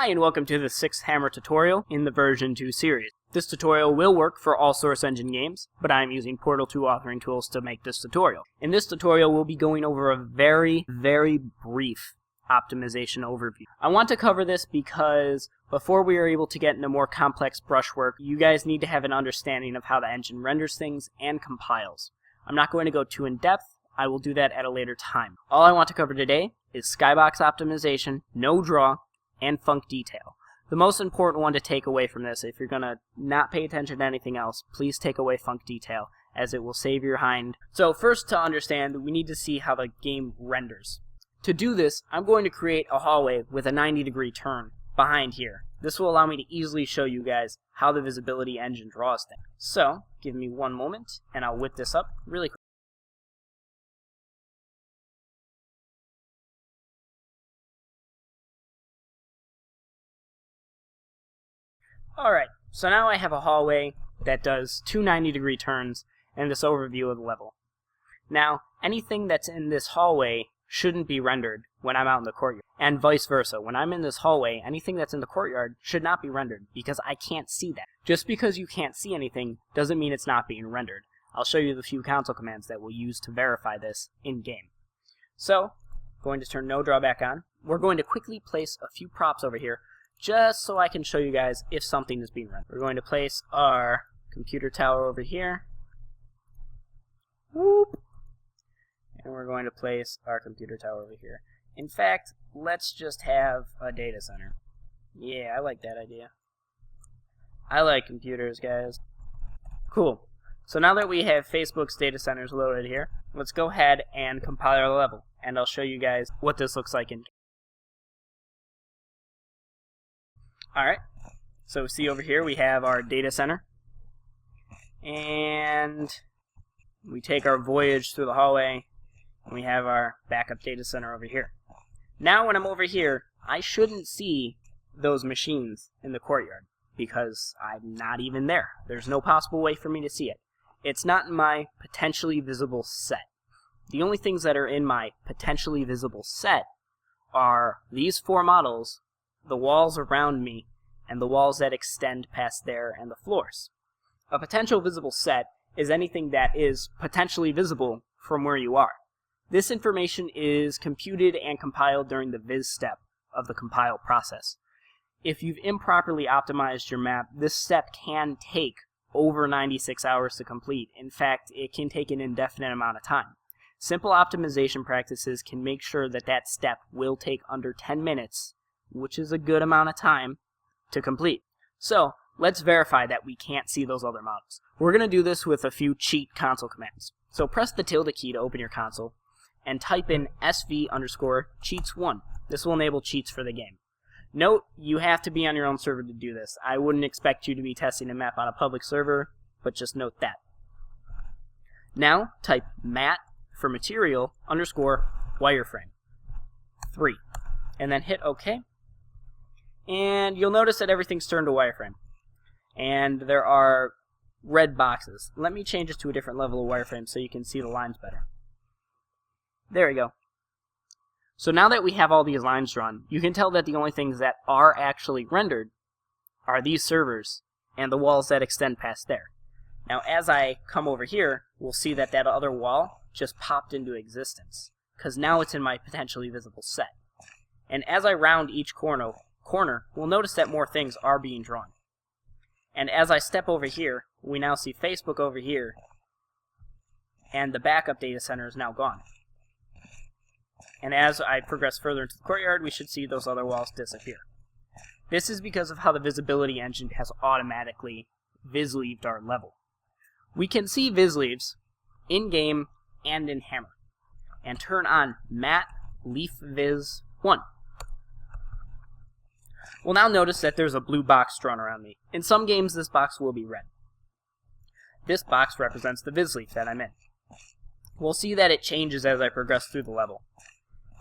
Hi and welcome to the 6th Hammer tutorial in the version 2 series. This tutorial will work for all Source Engine games, but I am using Portal 2 authoring tools to make this tutorial. In this tutorial we'll be going over a very brief optimization overview. I want to cover this because before we are able to get into more complex brushwork, you guys need to have an understanding of how the engine renders things and compiles. I'm not going to go too in depth. I will do that at a later time. All I want to cover today is skybox optimization, no draw, and func detail. The most important one to take away from this, if you're going to not pay attention to anything else, please take away func detail, as it will save your hind. So first, to understand, we need to see how the game renders. To do this, I'm going to create a hallway with a 90-degree turn behind here. This will allow me to easily show you guys how the visibility engine draws things. So, give me one moment, and I'll whip this up really quick. Alright, so now I have a hallway that does two 90-degree turns and this overview of the level. Now, anything that's in this hallway shouldn't be rendered when I'm out in the courtyard, and vice versa. When I'm in this hallway, anything that's in the courtyard should not be rendered because I can't see that. Just because you can't see anything doesn't mean it's not being rendered. I'll show you the few console commands that we'll use to verify this in-game. So, going to turn no draw back on. We're going to quickly place a few props over here just so I can show you guys if something is being rendered. We're going to place our computer tower over here. Whoop. And we're going to place our computer tower over here. In fact, let's just have a data center. Yeah, I like that idea. I like computers, guys. Cool. So now that we have Facebook's data centers loaded here, let's go ahead and compile our level. And I'll show you guys what this looks like in. Alright, so see over here we have our data center, and we take our voyage through the hallway, and we have our backup data center over here. Now when I'm over here, I shouldn't see those machines in the courtyard, because I'm not even there. There's no possible way for me to see it. It's not in my potentially visible set. The only things that are in my potentially visible set are these four models, the walls around me, and the walls that extend past there, and the floors. A potential visible set is anything that is potentially visible from where you are. This information is computed and compiled during the viz step of the compile process. If you've improperly optimized your map, this step can take over 96 hours to complete. In fact, it can take an indefinite amount of time. Simple optimization practices can make sure that that step will take under 10 minutes, which is a good amount of time, to complete. So, let's verify that we can't see those other models. We're going to do this with a few cheat console commands. So press the tilde key to open your console, and type in sv_cheats1. This will enable cheats for the game. Note, you have to be on your own server to do this. I wouldn't expect you to be testing a map on a public server, but just note that. Now, type mat for material _ wireframe 3, and then hit OK. And you'll notice that everything's turned to wireframe. And there are red boxes. Let me change this to a different level of wireframe so you can see the lines better. There we go. So now that we have all these lines drawn, you can tell that the only things that are actually rendered are these servers and the walls that extend past there. Now as I come over here, we'll see that that other wall just popped into existence, because now it's in my potentially visible set. And as I round each corner, we'll notice that more things are being drawn. And as I step over here, we now see Facebook over here, and the backup data center is now gone. And as I progress further into the courtyard, we should see those other walls disappear. This is because of how the visibility engine has automatically visleaved our level. We can see visleaves in-game and in Hammer, and turn on mat leaf viz 1. We'll now notice that there's a blue box drawn around me. In some games, this box will be red. This box represents the visleaf that I'm in. We'll see that it changes as I progress through the level.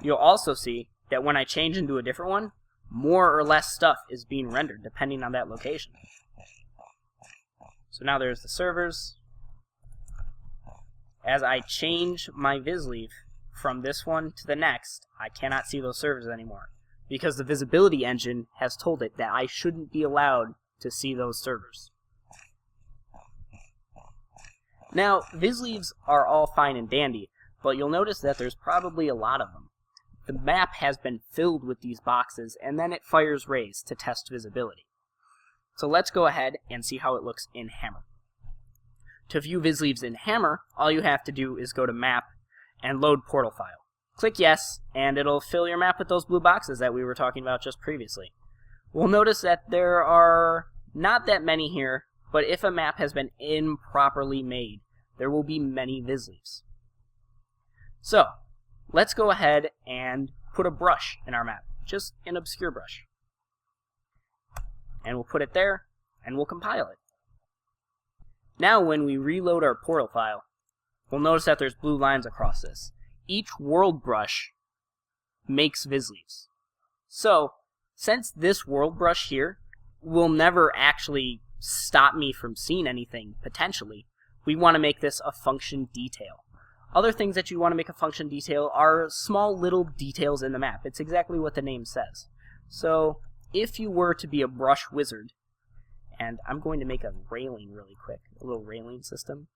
You'll also see that when I change into a different one, more or less stuff is being rendered depending on that location. So now there's the servers. As I change my visleaf from this one to the next, I cannot see those servers anymore. because the visibility engine has told it that I shouldn't be allowed to see those servers. Now, visleaves are all fine and dandy, but you'll notice that there's probably a lot of them. The map has been filled with these boxes, and then it fires rays to test visibility. So let's go ahead and see how it looks in Hammer. To view visleaves in Hammer, all you have to do is go to Map and Load Portal File. Click Yes, and it'll fill your map with those blue boxes that we were talking about just previously. We'll notice that there are not that many here, but if a map has been improperly made, there will be many visleaves. So, let's go ahead and put a brush in our map, just an obscure brush. And we'll put it there, and we'll compile it. Now when we reload our portal file, we'll notice that there's blue lines across this. Each world brush makes visleaves. So, since this world brush here will never actually stop me from seeing anything, potentially, we want to make this a function detail. Other things that you want to make a function detail are small little details in the map. It's exactly what the name says. So, if you were to be a brush wizard, and I'm going to make a railing really quick, a little railing system.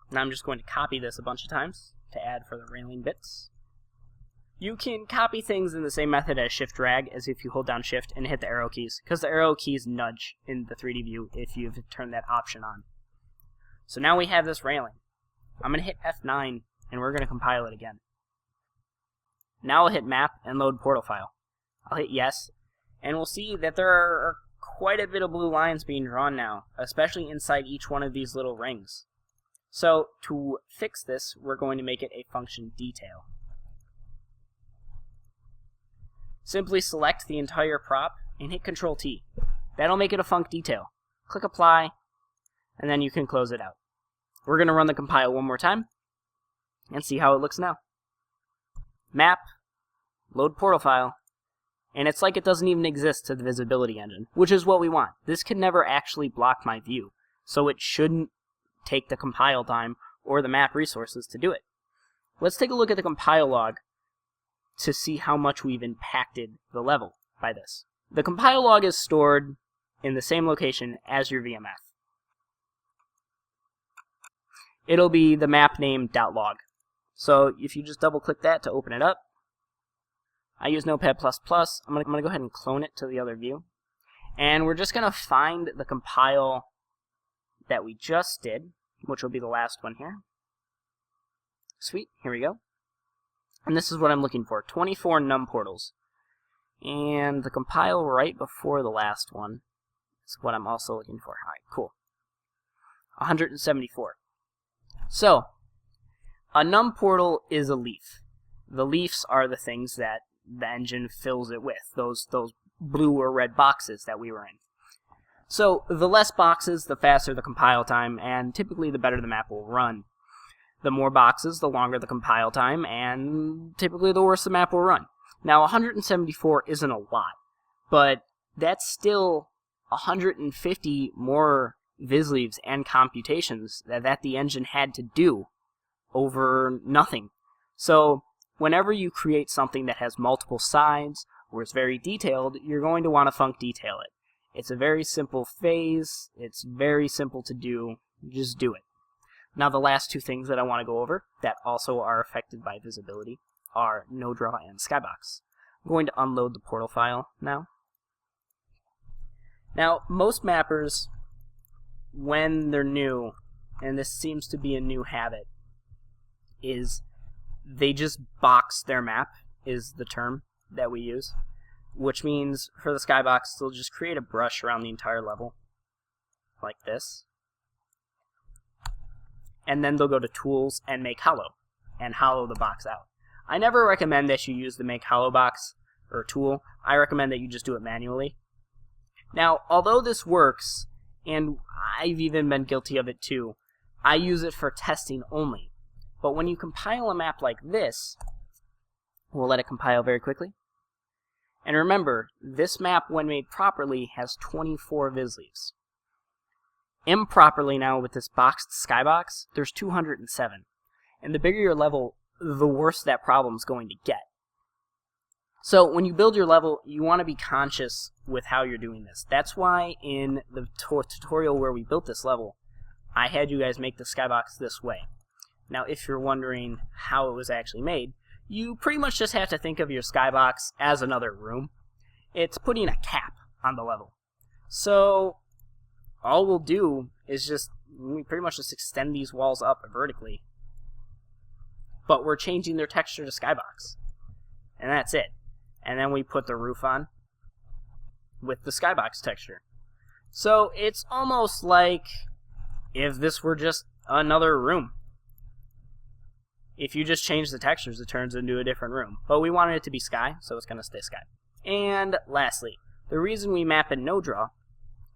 Now I'm just going to copy this a bunch of times to add for the railing bits. You can copy things in the same method as shift drag, as if you hold down shift and hit the arrow keys, because the arrow keys nudge in the 3D view if you've turned that option on. So now we have this railing. I'm going to hit F9 and we're going to compile it again. Now I'll hit map and load portal file. I'll hit yes, and we'll see that there are quite a bit of blue lines being drawn now, especially inside each one of these little rings. So to fix this, we're going to make it a function detail. Simply select the entire prop and hit Ctrl T. That'll make it a func detail. Click apply, and then you can close it out. We're going to run the compile one more time and see how it looks now. Map, load portal file, and it's like it doesn't even exist to the visibility engine, which is what we want. This can never actually block my view, so it shouldn't take the compile time or the map resources to do it. Let's take a look at the compile log to see how much we've impacted the level by this. The compile log is stored in the same location as your VMF. It'll be the map name .log. So if you just double click that to open it up, I use Notepad++. I'm going to go ahead and clone it to the other view. And we're just going to find the compile that we just did, which will be the last one here. Sweet, here we go. And this is what I'm looking for, 24 num portals. And the compile right before the last one is what I'm also looking for. Alright, cool. 174. So, a num portal is a leaf. The leaves are the things that the engine fills it with, those blue or red boxes that we were in. So, the less boxes, the faster the compile time, and typically the better the map will run. The more boxes, the longer the compile time, and typically the worse the map will run. Now, 174 isn't a lot, but that's still 150 more visleaves and computations that the engine had to do over nothing. So, whenever you create something that has multiple sides, or is very detailed, you're going to want to func detail it. It's a very simple phase, it's very simple to do, just do it. Now the last two things that I want to go over that also are affected by visibility are NoDraw and Skybox. I'm going to unload the portal file now. Now most mappers, when they're new, and this seems to be a new habit, is they just box their map, is the term that we use. Which means for the Skybox, they'll just create a brush around the entire level, like this. And then they'll go to Tools and Make Hollow, and hollow the box out. I never recommend that you use the Make Hollow box, or tool. I recommend that you just do it manually. Now, although this works, and I've even been guilty of it too, I use it for testing only. But when you compile a map like this, we'll let it compile very quickly. And remember, this map, when made properly, has 24 Visleaves. Improperly now, with this boxed skybox, there's 207. And the bigger your level, the worse that problem's going to get. So when you build your level, you want to be conscious with how you're doing this. That's why in the tutorial where we built this level, I had you guys make the skybox this way. Now, if you're wondering how it was actually made, you pretty much just have to think of your skybox as another room. It's putting a cap on the level. So all we'll do is we pretty much just extend these walls up vertically. But we're changing their texture to skybox. And that's it. And then we put the roof on with the skybox texture. So it's almost like if this were just another room. If you just change the textures, it turns into a different room. But we wanted it to be sky, so it's going to stay sky. And lastly, the reason we map in no draw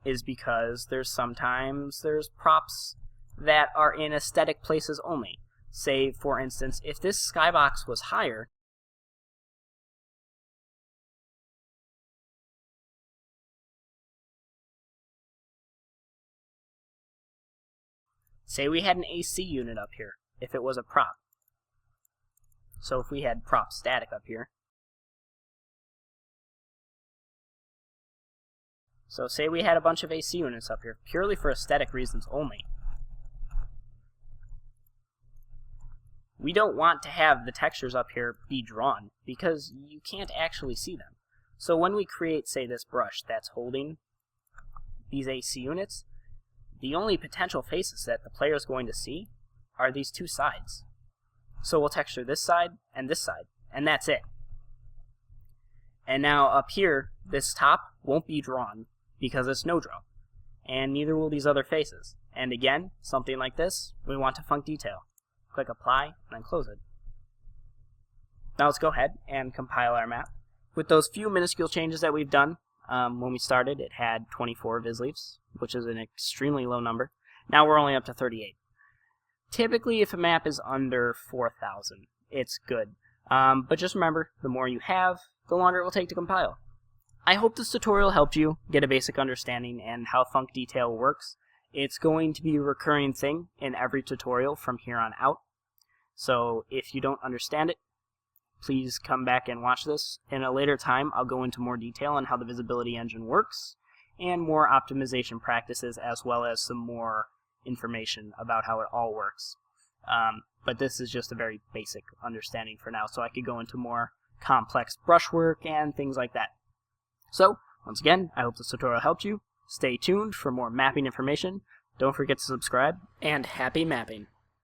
is because sometimes there's props that are in aesthetic places only. Say, for instance, if this skybox was higher, say we had an AC unit up here, if it was a prop. So if we had prop static up here. So say we had a bunch of AC units up here, purely for aesthetic reasons only. We don't want to have the textures up here be drawn, because you can't actually see them. So when we create, say, this brush that's holding these AC units, the only potential faces that the player is going to see are these two sides. So we'll texture this side, and that's it. And now up here, this top won't be drawn because it's no draw, and neither will these other faces. And again, something like this, we want to func detail. Click apply, and then close it. Now let's go ahead and compile our map. With those few minuscule changes that we've done, when we started it had 24 Visleaves, which is an extremely low number. Now we're only up to 38. Typically, if a map is under 4,000, it's good. But just remember, the more you have, the longer it will take to compile. I hope this tutorial helped you get a basic understanding and how func detail works. It's going to be a recurring thing in every tutorial from here on out. So if you don't understand it, please come back and watch this. In a later time, I'll go into more detail on how the visibility engine works and more optimization practices, as well as some more information about how it all works. But this is just a very basic understanding for now, so I could go into more complex brushwork and things like that. So, once again, I hope this tutorial helped you. Stay tuned for more mapping information. Don't forget to subscribe, and happy mapping!